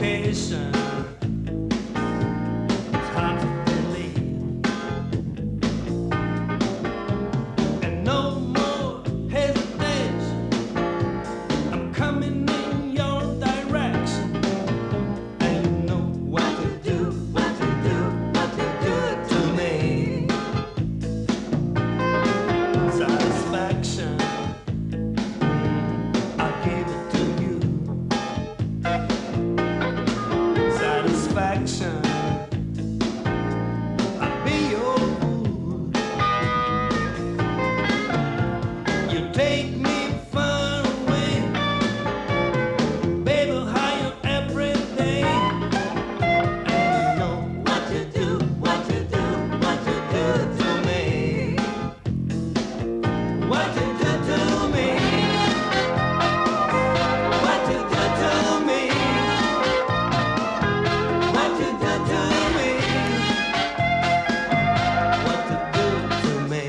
vocation. It's hard to believe. And no more hesitation. I'm coming in your direction. And you know what to do, what to do, what to do to me. Satisfaction, I'll give it to you. Satisfaction, I'll be your fool. You take me far away, baby, higher every day. And you know what to do, what to do, what to do to me. What to do to me. What to do to me. What to do to me. What to do to me.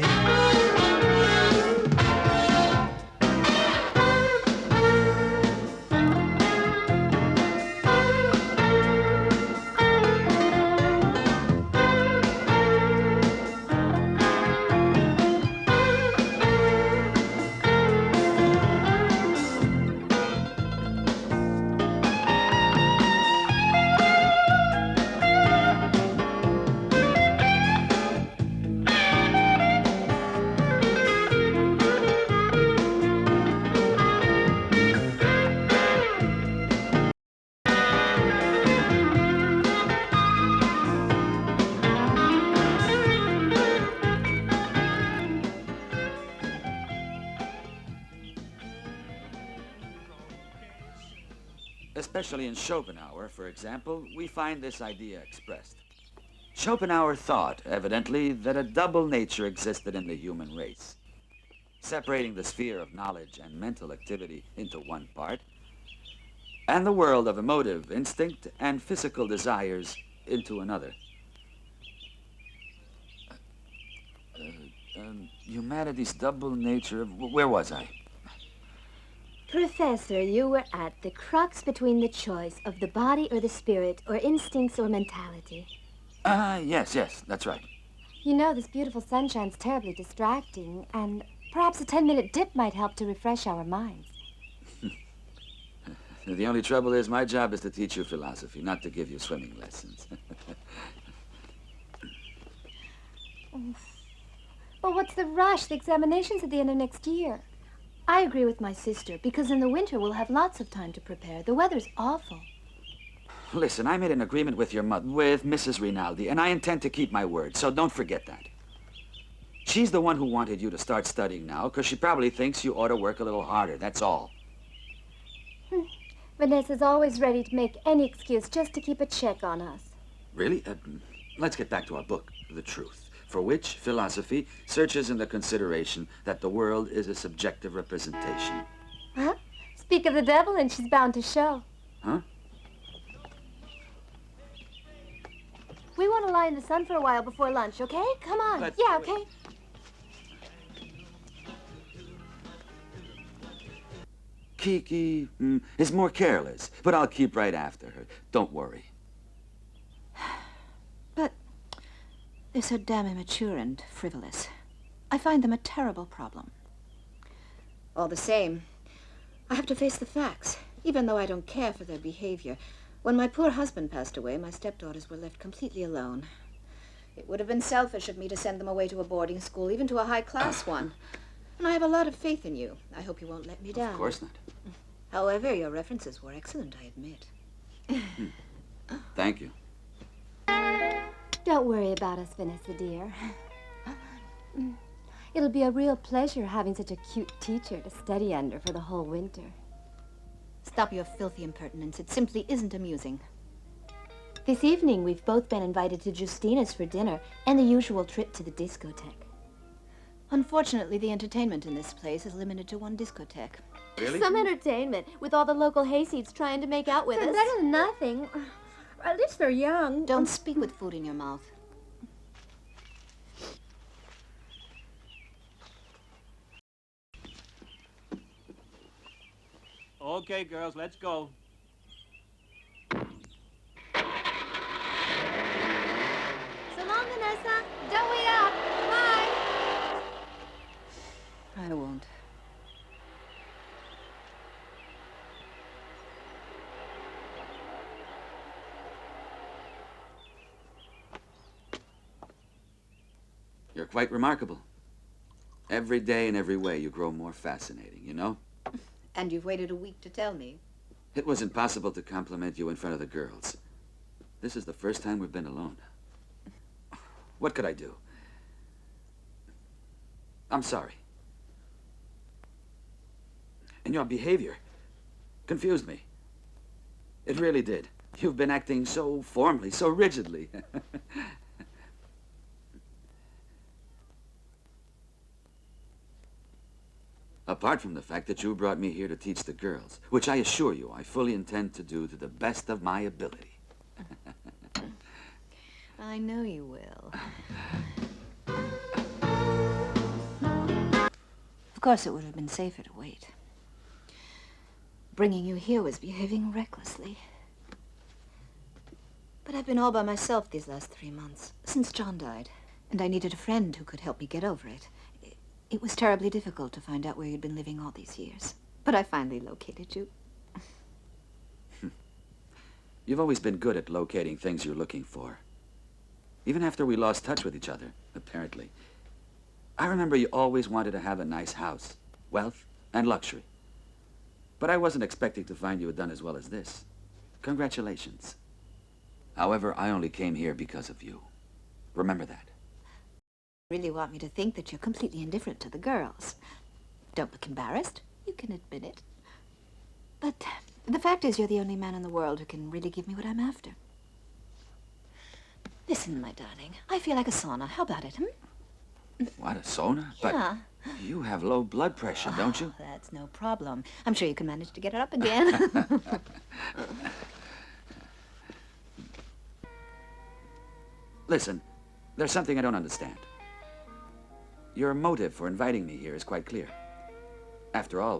Especially in Schopenhauer, for example, we find this idea expressed. Schopenhauer thought, evidently, that a double nature existed in the human race, separating the sphere of knowledge and mental activity into one part, and the world of emotive instinct and physical desires into another. Humanity's double nature, where was I? Professor, you were at the crux between the choice of the body or the spirit, or instincts or mentality. Yes, that's right. You know, this beautiful sunshine's terribly distracting, and perhaps a 10-minute dip might help to refresh our minds. The only trouble is my job is to teach you philosophy, not to give you swimming lessons. But what's the rush? The examination's at the end of next year. I agree with my sister, because in the winter we'll have lots of time to prepare. The weather's awful. Listen, I made an agreement with your mother, with Mrs. Rinaldi, and I intend to keep my word, so don't forget that. She's the one who wanted you to start studying now, because she probably thinks you ought to work a little harder, that's all. Vanessa's always ready to make any excuse just to keep a check on us. Really? Let's get back to our book, The Truth, for which philosophy searches in the consideration that the world is a subjective representation. Huh? Speak of the devil and she's bound to show. Huh? We want to lie in the sun for a while before lunch, okay? Come on. Yeah, okay. Kiki is more careless, but I'll keep right after her. Don't worry. But they're so damn immature and frivolous. I find them a terrible problem. All the same, I have to face the facts, even though I don't care for their behavior. When my poor husband passed away, my stepdaughters were left completely alone. It would have been selfish of me to send them away to a boarding school, even to a high-class one. And I have a lot of faith in you. I hope you won't let me down. Of course not. However, your references were excellent, I admit. Thank you. Don't worry about us, Vanessa, dear. It'll be a real pleasure having such a cute teacher to study under for the whole winter. Stop your filthy impertinence. It simply isn't amusing. This evening, we've both been invited to Justina's for dinner and the usual trip to the discotheque. Unfortunately, the entertainment in this place is limited to one discotheque. Really? Some entertainment, with all the local hayseeds trying to make out with us. Better than nothing. At least they're young. Don't speak with food in your mouth. Okay, girls, let's go. Vanessa. Don't wait up. Bye. I won't. You're quite remarkable. Every day in every way you grow more fascinating, you know? And you've waited a week to tell me. It was impossible to compliment you in front of the girls. This is the first time we've been alone. What could I do? I'm sorry. And your behavior confused me. It really did. You've been acting so formally, so rigidly. Apart from the fact that you brought me here to teach the girls, which I assure you I fully intend to do to the best of my ability. I know you will. Of course, it would have been safer to wait. Bringing you here was behaving recklessly. But I've been all by myself these last 3 months, since John died. And I needed a friend who could help me get over it. It was terribly difficult to find out where you'd been living all these years. But I finally located you. You've always been good at locating things you're looking for. Even after we lost touch with each other, apparently. I remember you always wanted to have a nice house, wealth, and luxury. But I wasn't expecting to find you had done as well as this. Congratulations. However, I only came here because of you. Remember that. You really want me to think that you're completely indifferent to the girls. Don't look embarrassed. You can admit it. But the fact is, you're the only man in the world who can really give me what I'm after. Listen, my darling, I feel like a sauna. How about it, What, a sauna? Yeah. But you have low blood pressure, don't you? That's no problem. I'm sure you can manage to get it up again. Listen, there's something I don't understand. Your motive for inviting me here is quite clear. After all,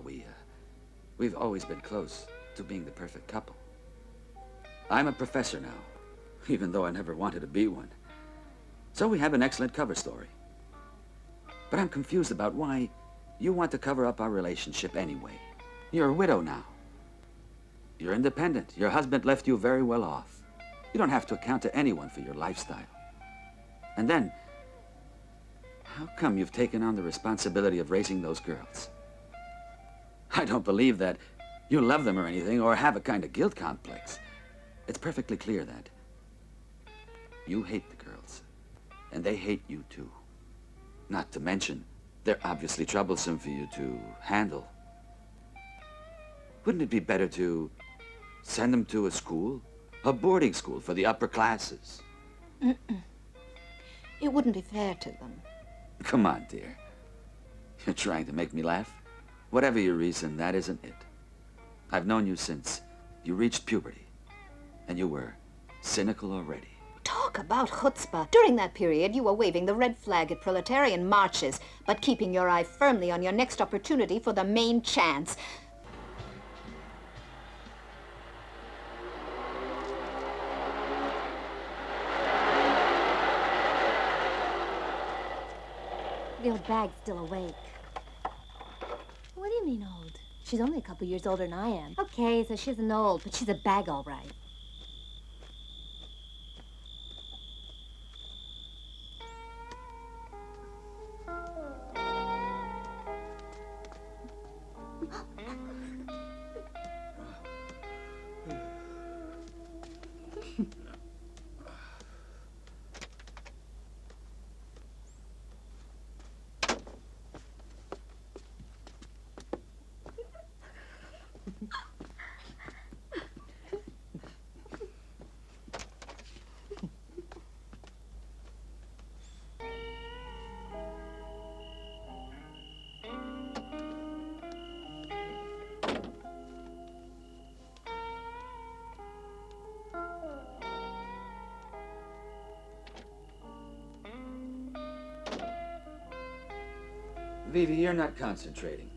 we've always been close to being the perfect couple. I'm a professor now, even though I never wanted to be one. So we have an excellent cover story. But I'm confused about why you want to cover up our relationship anyway. You're a widow now. You're independent. Your husband left you very well off. You don't have to account to anyone for your lifestyle. And then, how come you've taken on the responsibility of raising those girls? I don't believe that you love them or anything, or have a kind of guilt complex. It's perfectly clear that you hate the girls, and they hate you too. Not to mention, they're obviously troublesome for you to handle. Wouldn't it be better to send them to a school? A boarding school for the upper classes? It wouldn't be fair to them. Come on, dear. You're trying to make me laugh? Whatever your reason, that isn't it. I've known you since you reached puberty, and you were cynical already. Talk about chutzpah. During that period, you were waving the red flag at proletarian marches, but keeping your eye firmly on your next opportunity for the main chance. The old bag's still awake. What do you mean old? She's only a couple years older than I am. Okay, so she isn't old, but she's a bag all right. Vivi, you're not concentrating.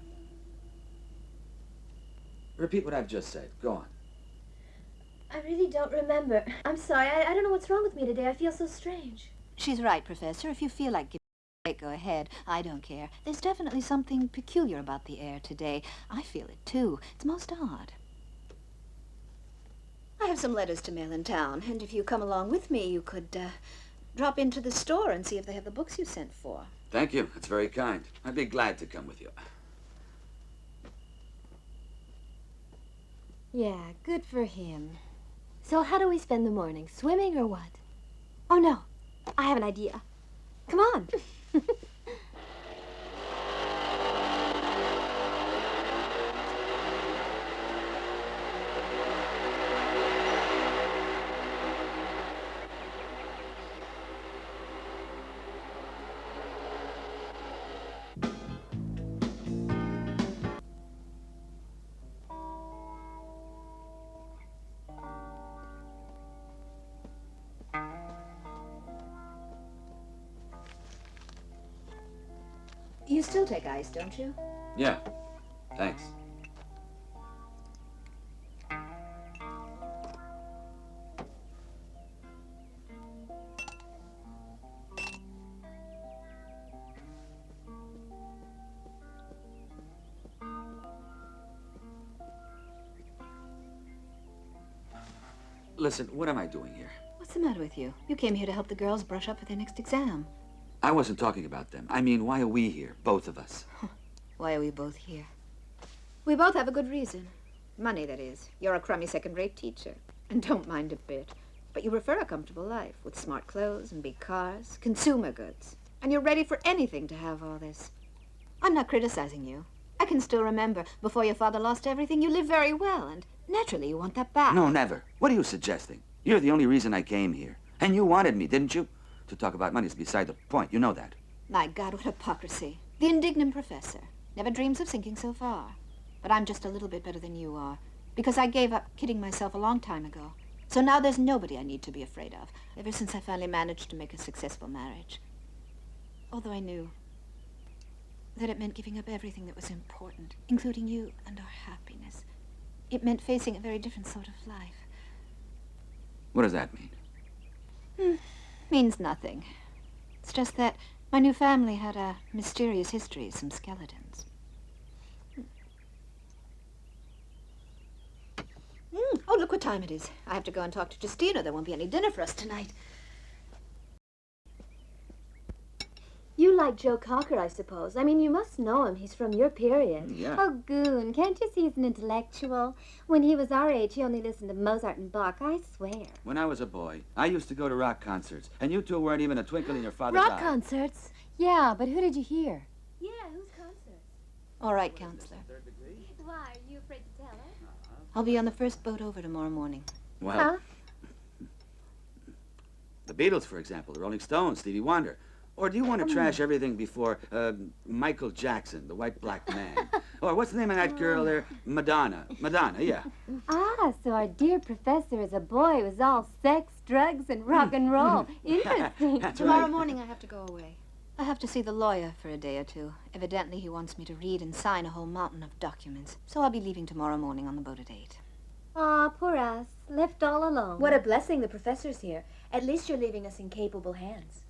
Repeat what I've just said. Go on. I really don't remember. I'm sorry. I don't know what's wrong with me today. I feel so strange. She's right, Professor. If you feel like giving a break, go ahead. I don't care. There's definitely something peculiar about the air today. I feel it, too. It's most odd. I have some letters to mail in town, and if you come along with me, you could, drop into the store and see if they have the books you sent for. Thank you. That's very kind. I'd be glad to come with you. Yeah, good for him. So how do we spend the morning? Swimming or what? Oh, no. I have an idea. Come on. You still take ice, don't you? Yeah. Thanks. Listen, what am I doing here? What's the matter with you? You came here to help the girls brush up for their next exam. I wasn't talking about them. I mean, why are we here, both of us? Why are we both here? We both have a good reason. Money, that is. You're a crummy second-rate teacher, and don't mind a bit. But you prefer a comfortable life, with smart clothes and big cars, consumer goods. And you're ready for anything to have all this. I'm not criticizing you. I can still remember, before your father lost everything, you lived very well, and naturally you want that back. No, never. What are you suggesting? You're the only reason I came here. And you wanted me, didn't you? To talk about money is beside the point. You know that. My God, what hypocrisy. The indignant professor never dreams of sinking so far. But I'm just a little bit better than you are, because I gave up kidding myself a long time ago. So now there's nobody I need to be afraid of, ever since I finally managed to make a successful marriage. Although I knew that it meant giving up everything that was important, including you and our happiness. It meant facing a very different sort of life. What does that mean? Means nothing. It's just that my new family had a mysterious history, some skeletons. Oh, look what time it is. I have to go and talk to Justina. There won't be any dinner for us tonight. You like Joe Cocker, I suppose. I mean, you must know him. He's from your period. Yeah. Oh, Goon, can't you see he's an intellectual? When he was our age, he only listened to Mozart and Bach, I swear. When I was a boy, I used to go to rock concerts, and you two weren't even a twinkle in your father's eye. Rock concerts? Yeah, but who did you hear? Yeah, whose concerts? All right, Counselor. Why, are you afraid to tell us? I'll be on the first boat over tomorrow morning. Well, Huh? the Beatles, for example, the Rolling Stones, Stevie Wonder. Or do you want to trash everything before Michael Jackson, the white-black man? Or what's the name of that girl there? Madonna. Madonna, yeah. Ah, so our dear professor as a boy was all sex, drugs, and rock and roll. Interesting. That's Tomorrow right. morning I have to go away. I have to see the lawyer for a day or two. Evidently he wants me to read and sign a whole mountain of documents. So I'll be leaving tomorrow morning on the boat at 8. Ah, poor us. Left all alone. What a blessing the professor's here. At least you're leaving us in capable hands.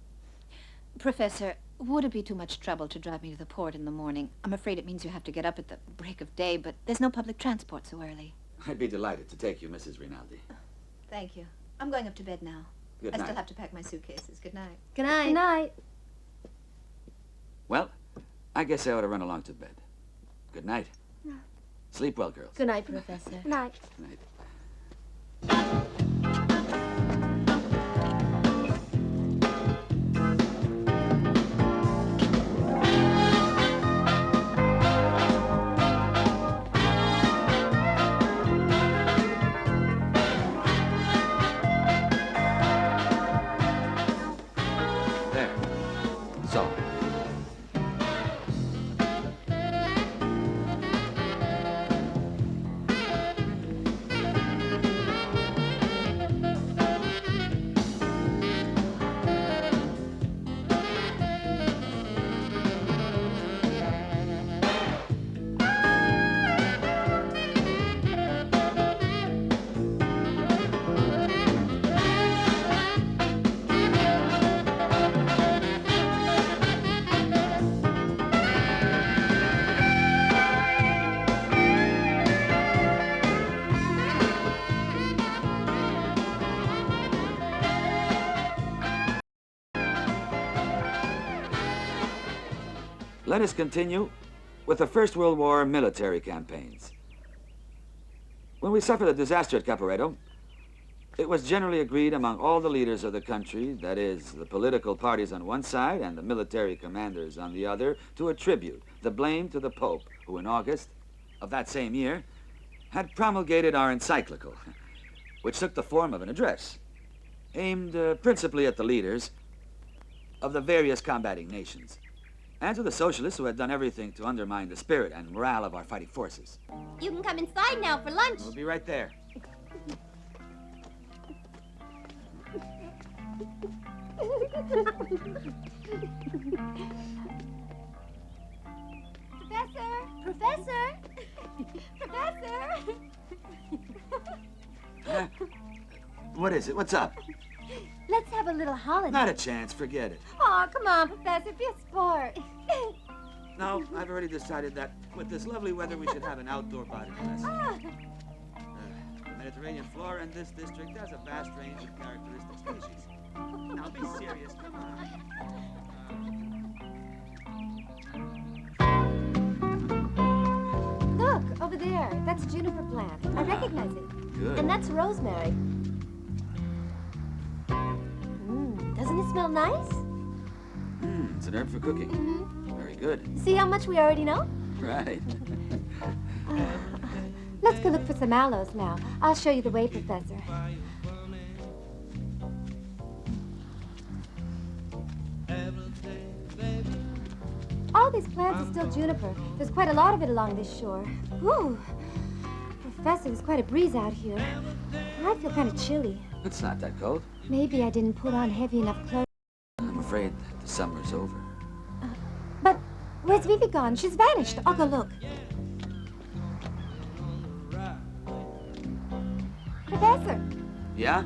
Professor, would it be too much trouble to drive me to the port in the morning? I'm afraid it means you have to get up at the break of day, but there's no public transport so early. I'd be delighted to take you, Mrs. Rinaldi. Thank you. I'm going up to bed now. Good I night. still have to pack my suitcases. Good night. Good night. Good night. Well, I guess I ought to run along to bed. Good night. Sleep well, girls. Good night, Professor. Good night. Good night. There. So. Let us continue with the First World War military campaigns. When we suffered a disaster at Caporetto, it was generally agreed among all the leaders of the country, that is, the political parties on one side and the military commanders on the other, to attribute the blame to the Pope, who in August of that same year had promulgated our encyclical, which took the form of an address, aimed principally at the leaders of the various combating nations, and to the socialists who had done everything to undermine the spirit and morale of our fighting forces. You can come inside now for lunch. We'll be right there. Professor! Professor! What is it? What's up? Let's have a little holiday. Not a chance. Forget it. Oh, come on, Professor. Be a sport. No, I've already decided that with this lovely weather, we should have an outdoor body lesson. The Mediterranean flora in this district has a vast range of characteristic species. Now, be serious. Come on. Look, over there. That's a juniper plant. I recognize it. Good. And that's rosemary. Doesn't it smell nice? It's an herb for cooking. Very good. See how much we already know? Right. Let's go look for some aloes now. I'll show you the way, Professor. All these plants are still juniper. There's quite a lot of it along this shore. Ooh, Professor, there's quite a breeze out here. I feel kind of chilly. It's not that cold. Maybe I didn't put on heavy enough clothes. I'm afraid the summer's over. But where's Vivi gone? She's vanished. I'll go look. Professor! Yeah?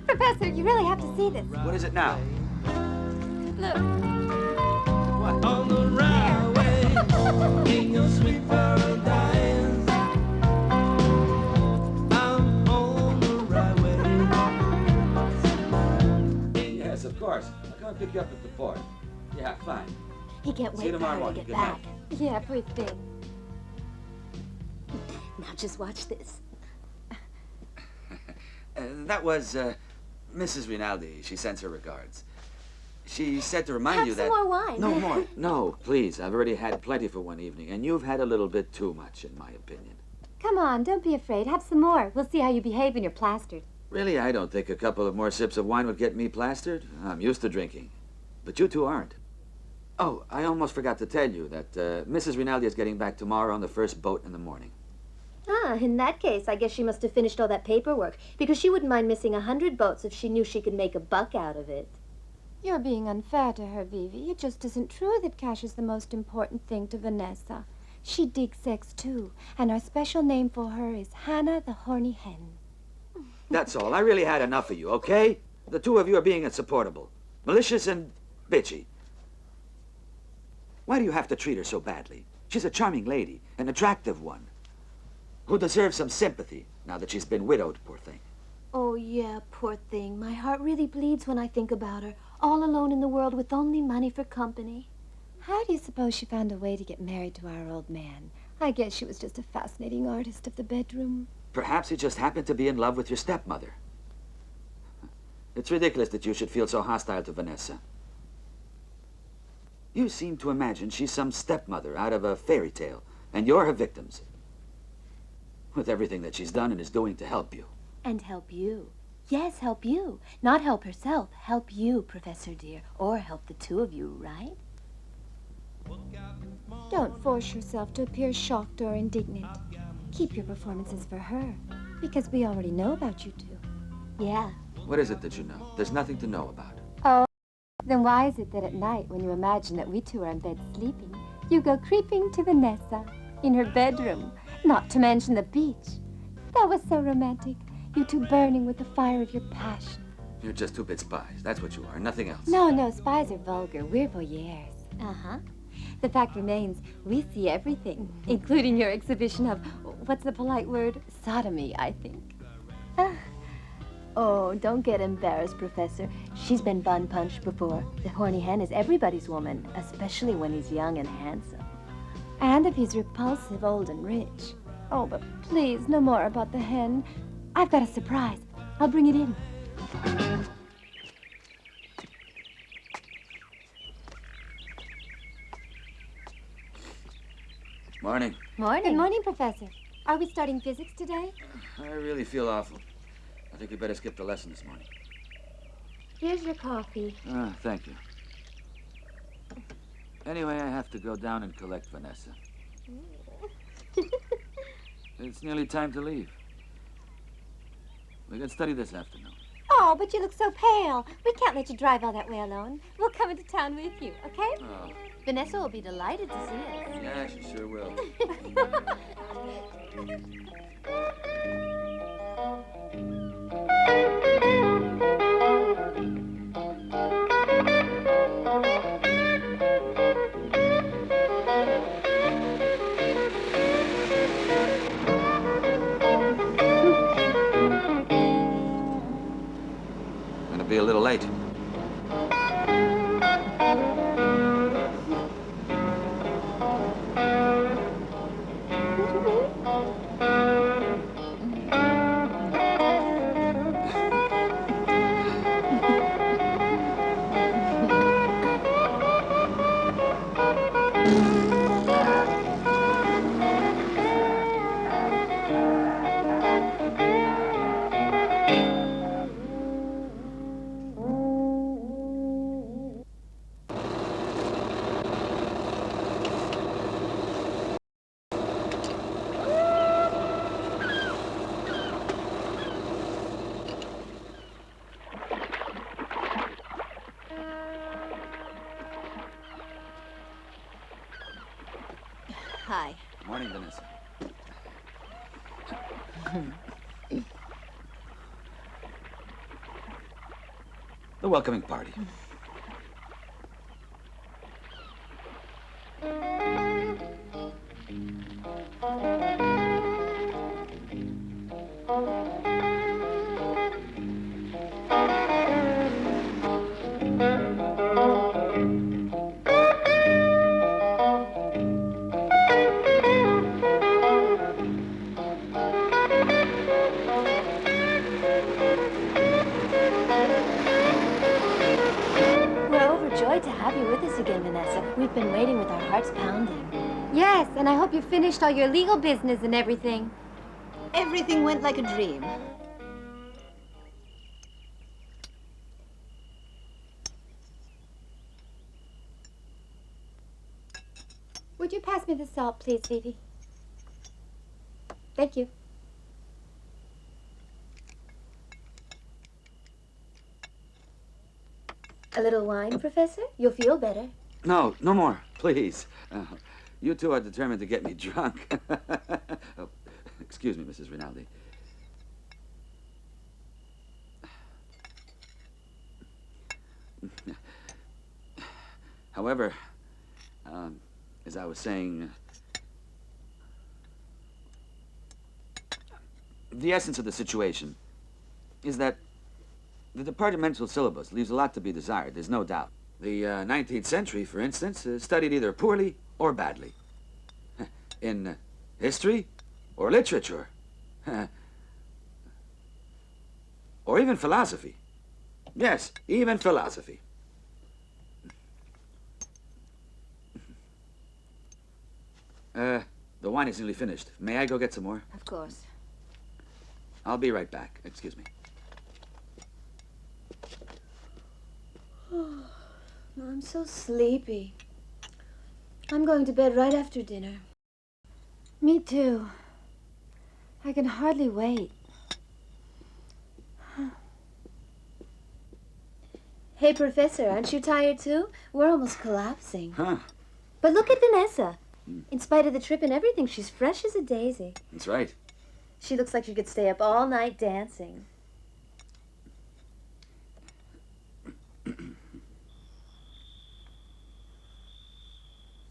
Professor, you really have to see this. What is it now? Look. What? On the railway, in your sweet paradise. I'm on the right way. Yes, of course. I'll come and pick you up at the port. Yeah, fine. He can't See you wait for tomorrow her to morning. get Good back. night. Yeah, poor thing. Now just watch this. That was Mrs. Rinaldi. She sends her regards. She said to remind Have you some that... more wine. No more. No, please. I've already had plenty for one evening, and you've had a little bit too much, in my opinion. Come on, don't be afraid. Have some more. We'll see how you behave when you're plastered. Really, I don't think a couple of more sips of wine would get me plastered. I'm used to drinking. But you two aren't. Oh, I almost forgot to tell you that Mrs. Rinaldi is getting back tomorrow on the first boat in the morning. Ah, in that case, I guess she must have finished all that paperwork, because she wouldn't mind missing 100 boats if she knew she could make a buck out of it. You're being unfair to her, Vivi. It just isn't true that cash is the most important thing to Vanessa. She digs sex, too, and our special name for her is Hannah the Horny Hen. That's all. I really had enough of you, okay? The two of you are being insupportable. Malicious and bitchy. Why do you have to treat her so badly? She's a charming lady, an attractive one, who deserves some sympathy now that she's been widowed, poor thing. Oh, yeah, poor thing. My heart really bleeds when I think about her, all alone in the world with only money for company. How do you suppose she found a way to get married to our old man? I guess she was just a fascinating artist of the bedroom. Perhaps he just happened to be in love with your stepmother. It's ridiculous that you should feel so hostile to Vanessa. You seem to imagine she's some stepmother out of a fairy tale, and you're her victims. With everything that she's done and is doing to help you. And help you. Yes, help you. Not help herself. Help you, Professor dear. Or help the two of you, right? Don't force yourself to appear shocked or indignant. Keep your performances for her, because we already know about you two. Yeah. What is it that you know? There's nothing to know about. Oh, then why is it that at night, when you imagine that we two are in bed sleeping, you go creeping to Vanessa in her bedroom, not to mention the beach? That was so romantic. You two burning with the fire of your passion. You're just two-bit spies. That's what you are, nothing else. No, spies are vulgar. We're voyeurs. Uh-huh. The fact remains, we see everything, including your exhibition of, what's the polite word? Sodomy, I think. Oh, don't get embarrassed, Professor. She's been bun punched before. The horny hen is everybody's woman, especially when he's young and handsome. And if he's repulsive, old and rich. Oh, but please, no more about the hen. I've got a surprise. I'll bring it in. Morning. Morning. Good morning, Professor. Are we starting physics today? I really feel awful. I think we better skip the lesson this morning. Here's your coffee. Ah, thank you. Anyway, I have to go down and collect Vanessa. It's nearly time to leave. We can study this afternoon. Oh, but you look so pale. We can't let you drive all that way alone. We'll come into town with you, okay? Oh, Vanessa will be delighted to see us. yeah, she sure will. Gonna be a little late. Hi. Morning, Vanessa. The welcoming party. We're overjoyed to have you with us again, Vanessa. We've been waiting with our hearts pounding. Yes, and I hope you finished all your legal business and everything. Everything went like a dream. Would you pass me the salt, please, Vivi? Thank you. A little wine, Professor? You'll feel better. No, no more, please. You two are determined to get me drunk. Oh, excuse me, Mrs. Rinaldi. However, as I was saying, the essence of the situation is that the departmental syllabus leaves a lot to be desired, there's no doubt. The 19th century, for instance, studied either poorly or badly. In history or literature, or even philosophy. Yes, even philosophy. The wine is nearly finished. May I go get some more? Of course. I'll be right back. Excuse me. Oh, I'm so sleepy. I'm going to bed right after dinner. Me too. I can hardly wait. Hey, Professor, aren't you tired too? We're almost collapsing. Huh. But look at Vanessa. In spite of the trip and everything, she's fresh as a daisy. That's right. She looks like she could stay up all night dancing.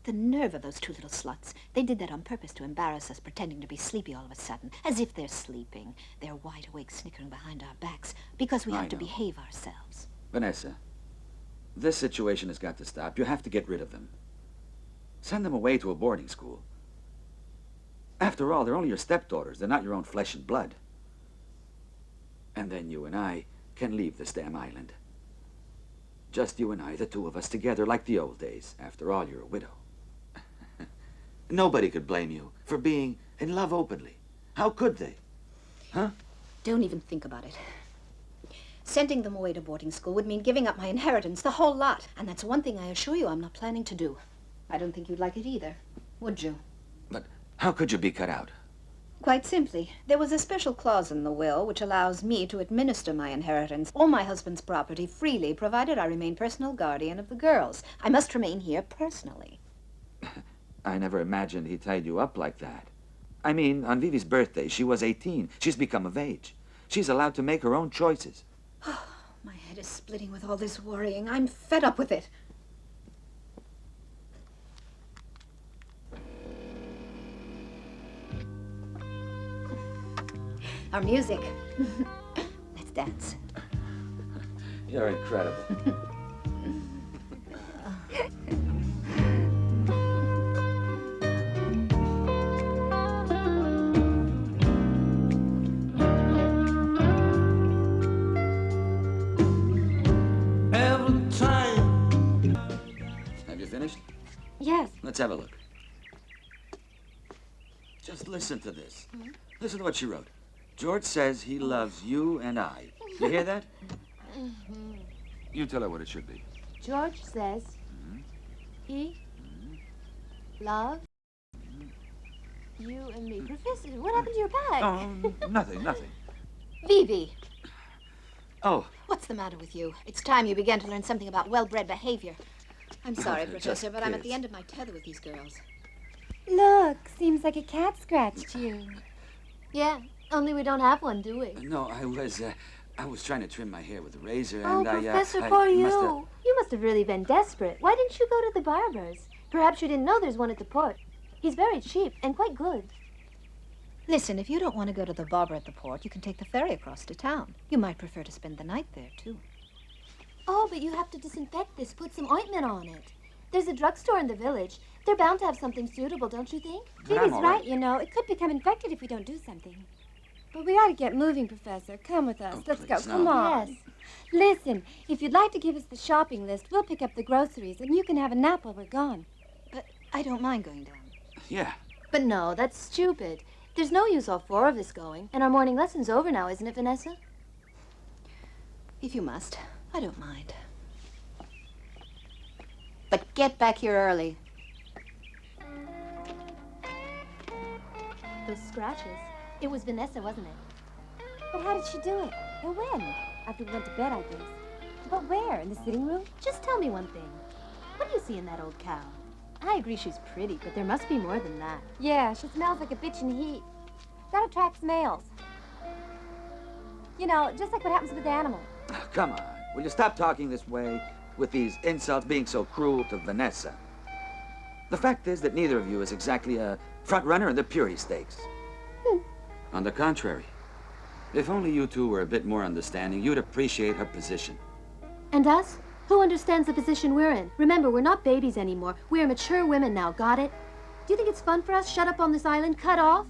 The nerve of those two little sluts. They did that on purpose to embarrass us, pretending to be sleepy all of a sudden. As if they're sleeping. They're wide awake, snickering behind our backs, because we I have to know. behave ourselves. Vanessa, this situation has got to stop. You have to get rid of them. Send them away to a boarding school. After all, they're only your stepdaughters. They're not your own flesh and blood. And then you and I can leave this damn island. Just you and I, the two of us together like the old days. After all, you're a widow. Nobody could blame you for being in love openly. How could they? Huh? Don't even think about it. Sending them away to boarding school would mean giving up my inheritance, the whole lot. And that's one thing I assure you I'm not planning to do. I don't think you'd like it either, would you? But how could you be cut out? Quite simply, there was a special clause in the will which allows me to administer my inheritance, all my husband's property, freely, provided I remain personal guardian of the girls. I must remain here personally. I never imagined he tied you up like that. I mean, on Vivi's birthday, she was 18. She's become of age. She's allowed to make her own choices. Oh, my head is splitting with all this worrying. I'm fed up with it. Our music. Let's dance. You're incredible. Every time. Have you finished? Yes. Let's have a look. Just listen to this. Listen to what she wrote. George says he loves you and I. You hear that? You tell her what it should be. George says he loves you and me. Professor, what happened to your bag? Oh, nothing. Vivi, Oh, what's the matter with you? It's time you began to learn something about well-bred behavior. I'm sorry, They're Professor, just but I'm at the kids. end of my tether with these girls. Look, seems like a cat scratched you. Yeah, only we don't have one, do we? no, I was trying to trim my hair with a razor, Oh, and Professor, I poor you. must have- You must have really been desperate. Why didn't you go to the barber's? Perhaps you didn't know there's one at the port. He's very cheap and quite good. Listen, if you don't want to go to the barber at the port, you can take the ferry across to town. You might prefer to spend the night there, too. Oh, but you have to disinfect this, put some ointment on it. There's a drugstore in the village. They're bound to have something suitable, don't you think? But I'm Phoebe's all right, you know. It could become infected if we don't do something. But we ought to get moving, Professor. Come with us. Oh, Let's go. please, no. Come on. Yes. Listen, if you'd like to give us the shopping list, we'll pick up the groceries, and you can have a nap while we're gone. But I don't mind going down. Yeah. But no, that's stupid. There's no use all four of us going. And our morning lesson's over now, isn't it, Vanessa? If you must, I don't mind. But get back here early. Those scratches. It was Vanessa, wasn't it? But how did she do it? And when? After we went to bed, I guess. But where? In the sitting room? Just tell me one thing. What do you see in that old cow? I agree she's pretty, but there must be more than that. Yeah, she smells like a bitch in heat. That attracts males. You know, just like what happens with animals. Oh, come on. Will you stop talking this way with these insults being so cruel to Vanessa? The fact is that neither of you is exactly a front runner in the Purity Stakes. On the contrary, if only you two were a bit more understanding, you'd appreciate her position. And us? Who understands the position we're in? Remember, we're not babies anymore. We're mature women now, got it? Do you think it's fun for us, shut up on this island, cut off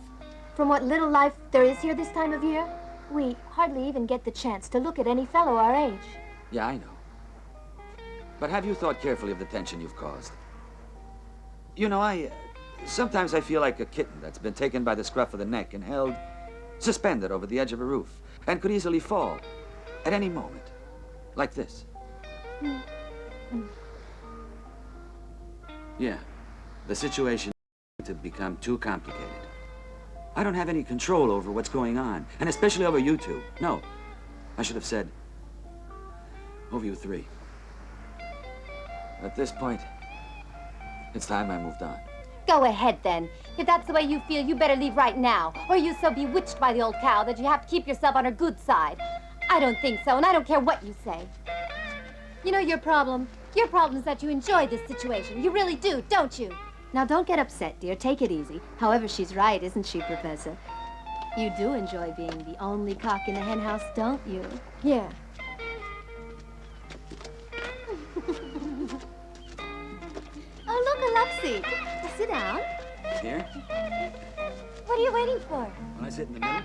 from what little life there is here this time of year? We hardly even get the chance to look at any fellow our age. Yeah, I know. But have you thought carefully of the tension you've caused? You know, sometimes I feel like a kitten that's been taken by the scruff of the neck and held suspended over the edge of a roof and could easily fall at any moment, like this. Yeah, the situation to become too complicated. I don't have any control over what's going on, and especially over you two. No, I should have said over you three. At this point, it's time I moved on. Go ahead, then. If that's the way you feel, you better leave right now. Or you're so bewitched by the old cow that you have to keep yourself on her good side. I don't think so, and I don't care what you say. You know your problem? Your problem is that you enjoy this situation. You really do, don't you? Now, don't get upset, dear. Take it easy. However, she's right, isn't she, Professor? You do enjoy being the only cock in the hen house, don't you? Yeah. Book a love seat. Sit down. Here? What are you waiting for? When I sit in the middle?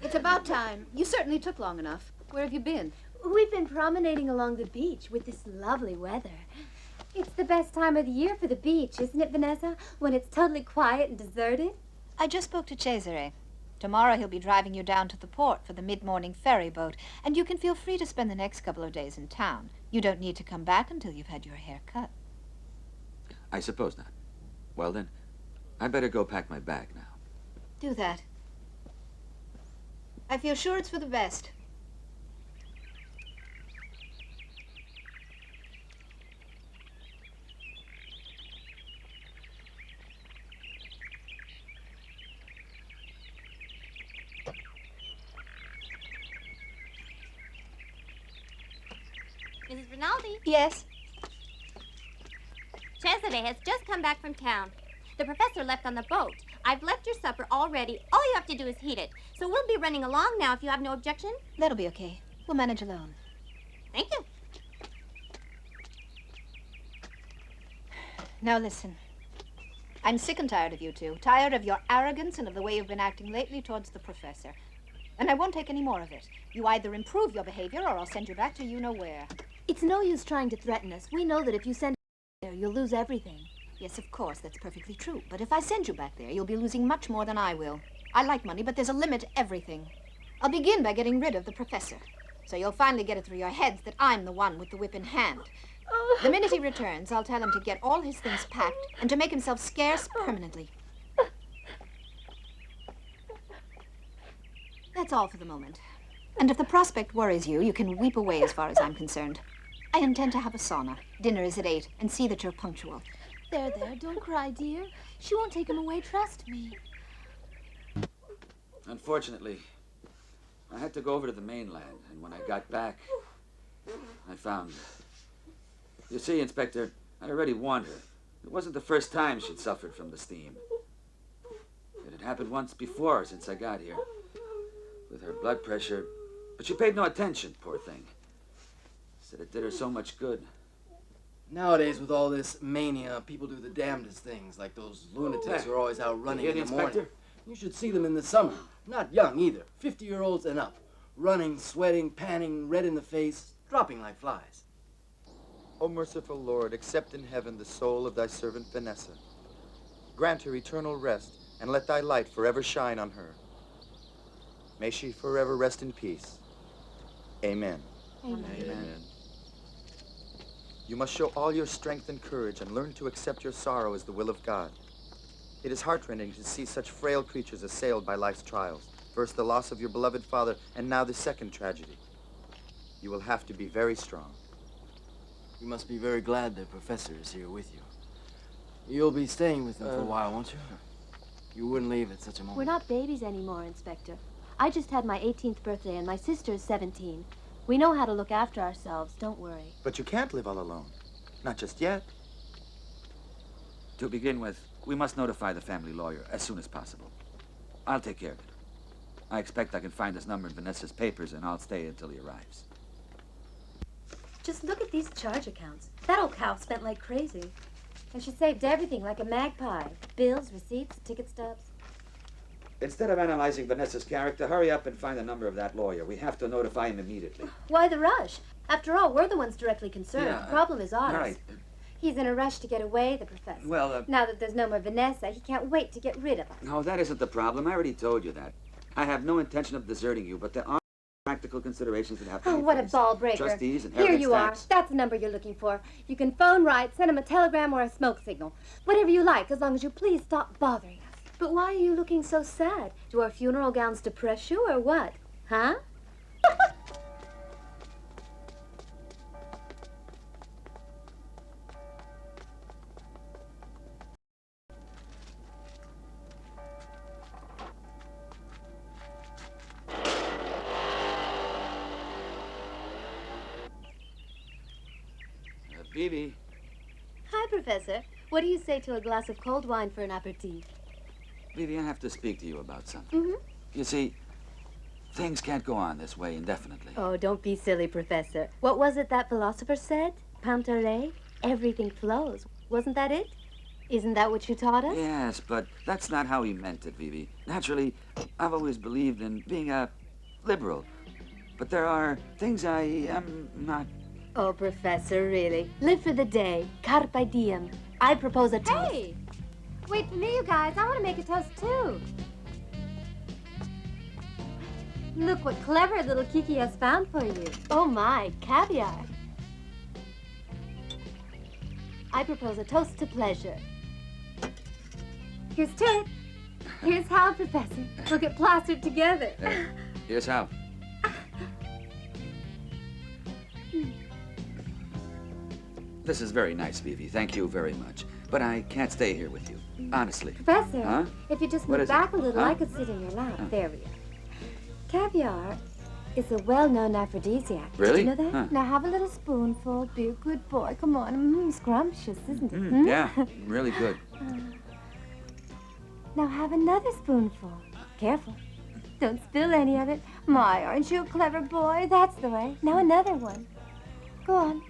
It's about time. You certainly took long enough. Where have you been? We've been promenading along the beach with this lovely weather. It's the best time of the year for the beach, isn't it, Vanessa? When it's totally quiet and deserted. I just spoke to Cesare. Tomorrow he'll be driving you down to the port for the mid-morning ferry boat, and you can feel free to spend the next couple of days in town. You don't need to come back until you've had your hair cut. I suppose not. Well then, I better go pack my bag now. Do that. I feel sure it's for the best. Mrs. Rinaldi, Yes? Cesare has just come back from town. The professor left on the boat. I've left your supper all ready. All you have to do is heat it. So we'll be running along now if you have no objection. That'll be okay. We'll manage alone. Thank you. Now listen. I'm sick and tired of you two. Tired of your arrogance and of the way you've been acting lately towards the professor. And I won't take any more of it. You either improve your behavior or I'll send you back to you-know-where. It's no use trying to threaten us. We know that if you send there, you'll lose everything. Yes, of course, that's perfectly true. But if I send you back there, you'll be losing much more than I will. I like money, but there's a limit to everything. I'll begin by getting rid of the professor. So you'll finally get it through your heads that I'm the one with the whip in hand. The minute he returns, I'll tell him to get all his things packed and to make himself scarce permanently. That's all for the moment. And if the prospect worries you, you can weep away as far as I'm concerned. I intend to have a sauna. Dinner is at 8, and see that you're punctual. There, don't cry, dear. She won't take him away, trust me. Unfortunately, I had to go over to the mainland, and when I got back, I found... You see, Inspector, I already warned her. It wasn't the first time she'd suffered from the steam. It had happened once before since I got here, with her blood pressure, but she paid no attention, poor thing. Said it did her so much good. Nowadays, with all this mania, people do the damnedest things, like those lunatics who are always out running in the morning. Inspector? You should see them in the summer. Not young either. 50-year-olds and up. Running, sweating, panting, red in the face, dropping like flies. O merciful Lord, accept in heaven the soul of thy servant Vanessa. Grant her eternal rest, and let thy light forever shine on her. May she forever rest in peace. Amen. Amen. You must show all your strength and courage and learn to accept your sorrow as the will of God. It is heartrending to see such frail creatures assailed by life's trials. First the loss of your beloved father, and now the second tragedy. You will have to be very strong. You must be very glad the professor is here with you. You'll be staying with him for a while, won't you? You wouldn't leave at such a moment. We're not babies anymore, Inspector. I just had my 18th birthday, and my sister is 17. We know how to look after ourselves, don't worry. But you can't live all alone. Not just yet. To begin with, we must notify the family lawyer as soon as possible. I'll take care of it. I expect I can find his number in Vanessa's papers, and I'll stay until he arrives. Just look at these charge accounts. That old cow spent like crazy. And she saved everything like a magpie. Bills, receipts, ticket stubs. Instead of analyzing Vanessa's character, hurry up and find the number of that lawyer. We have to notify him immediately. Why the rush? After all, we're the ones directly concerned. Yeah, The problem is ours. All right. He's in a rush to get away, the professor. Well, Now that there's no more Vanessa, he can't wait to get rid of us. No, that isn't the problem. I already told you that. I have no intention of deserting you, but there are practical considerations that have to Oh, be what a faced. ball breaker. Trustees and Here you are. tax. That's the number you're looking for. You can phone right, send him a telegram or a smoke signal. Whatever you like, as long as you please stop bothering us. But why are you looking so sad? Do our funeral gowns depress you or what? Huh? Vivi. Hi, Professor. What do you say to a glass of cold wine for an aperitif? Vivi, I have to speak to you about something. You see, things can't go on this way indefinitely. Oh, don't be silly, Professor. What was it that philosopher said? Pantare? Everything flows. Wasn't that it? Isn't that what you taught us? Yes, but that's not how he meant it, Vivi. Naturally, I've always believed in being a liberal. But there are things I am not... Oh, Professor, really. Live for the day. Carpe diem. I propose a toast. Hey! Wait for me, you guys. I want to make a toast, too. Look what clever little Kiki has found for you. Oh, my. Caviar. I propose a toast to pleasure. Here's to it. Here's how, Professor. We'll get plastered together. Here's how. This is very nice, Vivi. Thank you very much. But I can't stay here with you. Honestly. Professor, Huh? if you just What move is it? back a little, Huh? I could sit in your lap. There we are. Caviar is a well-known aphrodisiac. Really? Did you know that? Huh. Now have a little spoonful. Be a good boy. Come on. Scrumptious, isn't it? Yeah, really good. Now have another spoonful. Careful. Don't spill any of it. My, aren't you a clever boy? That's the way. Now another one. Go on.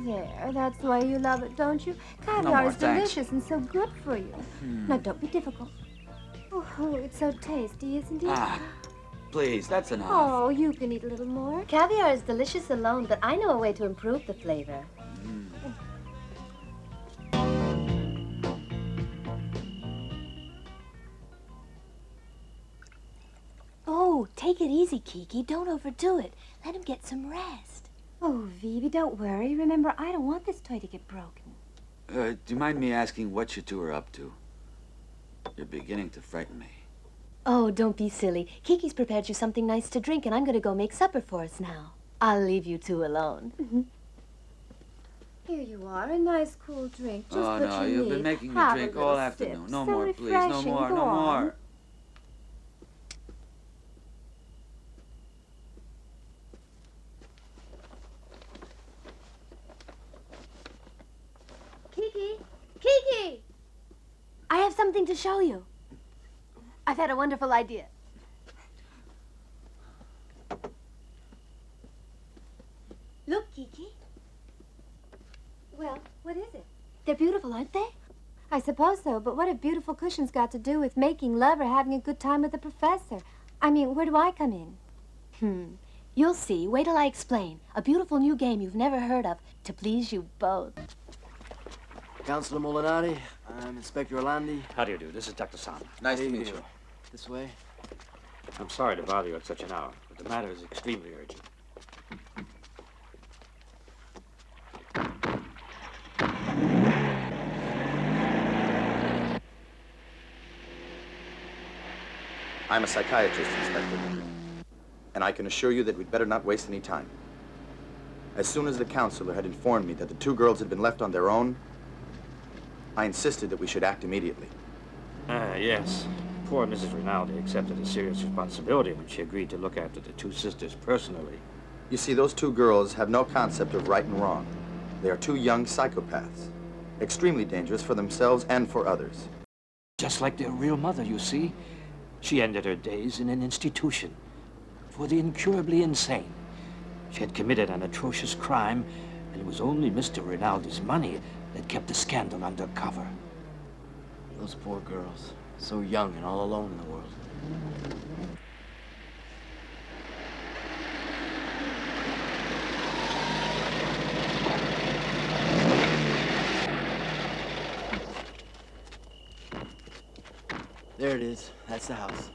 There, that's the way you love it, don't you? Caviar more, is thanks. delicious and so good for you. Now don't be difficult. Oh, it's so tasty, isn't it? Ah, please, that's enough. Oh, you can eat a little more. Caviar is delicious alone, but I know a way to improve the flavor. Oh, take it easy, Kiki. Don't overdo it. Let him get some rest. Oh, Vivi, don't worry. Remember, I don't want this toy to get broken. Do you mind me asking what you two are up to? You're beginning to frighten me. Oh, don't be silly. Kiki's prepared you something nice to drink, and I'm going to go make supper for us now. I'll leave you two alone. Here you are, a nice cool drink. Just Oh, what no, you you've need. been making me Have a drink little all sip. afternoon. No So more, please. No refreshing. more, Go no on. more. Kiki! Kiki! I have something to show you. I've had a wonderful idea. Look, Kiki. Well, what is it? They're beautiful, aren't they? I suppose so, but what have beautiful cushions got to do with making love or having a good time with the professor? I mean, where do I come in? You'll see. Wait till I explain. A beautiful new game you've never heard of to please you both. Counselor Molinari, I'm Inspector Orlandi. How do you do? This is Dr. Sama. Nice Hey, to meet you. This way. I'm sorry to bother you at such an hour, but the matter is extremely urgent. I'm a psychiatrist, Inspector. And I can assure you that we'd better not waste any time. As soon as the counselor had informed me that the two girls had been left on their own, I insisted that we should act immediately. Yes. Poor Mrs. Rinaldi accepted a serious responsibility when she agreed to look after the two sisters personally. You see, those two girls have no concept of right and wrong. They are two young psychopaths, extremely dangerous for themselves and for others. Just like their real mother, you see. She ended her days in an institution for the incurably insane. She had committed an atrocious crime, and it was only Mr. Rinaldi's money that kept the scandal under cover. Those poor girls, so young and all alone in the world. There it is. That's the house.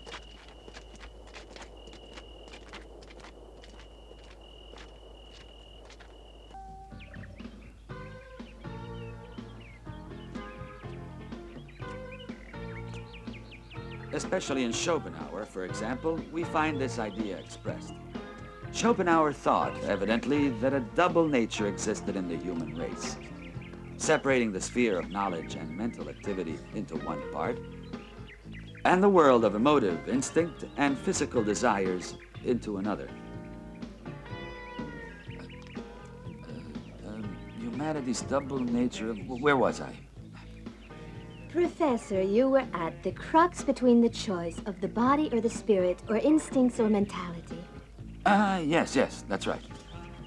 Especially in Schopenhauer, for example, we find this idea expressed. Schopenhauer thought, evidently, that a double nature existed in the human race, separating the sphere of knowledge and mental activity into one part, and the world of emotive instinct and physical desires into another. You humanity's double nature. Where was I? Professor, you were at the crux between the choice of the body or the spirit, or instincts or mentality. Yes, that's right.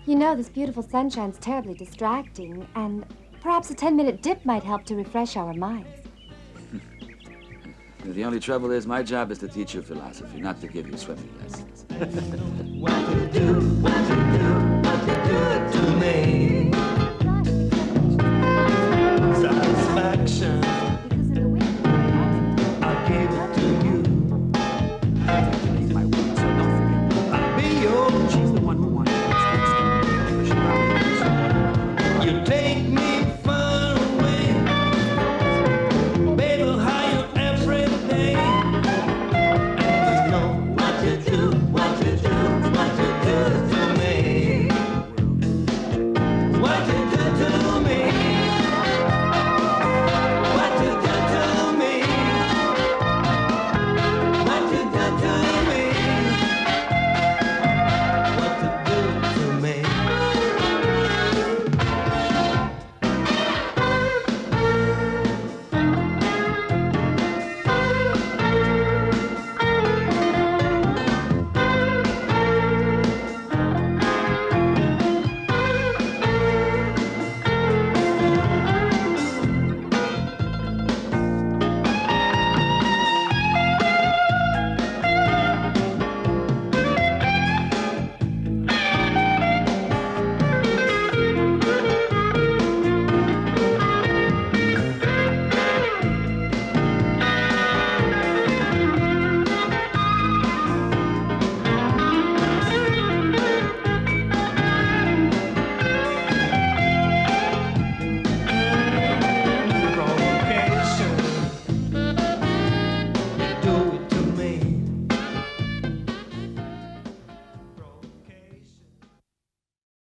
You know, this beautiful sunshine's terribly distracting, and perhaps a 10-minute dip might help to refresh our minds. The only trouble is my job is to teach you philosophy, not to give you swimming lessons. What you do to me.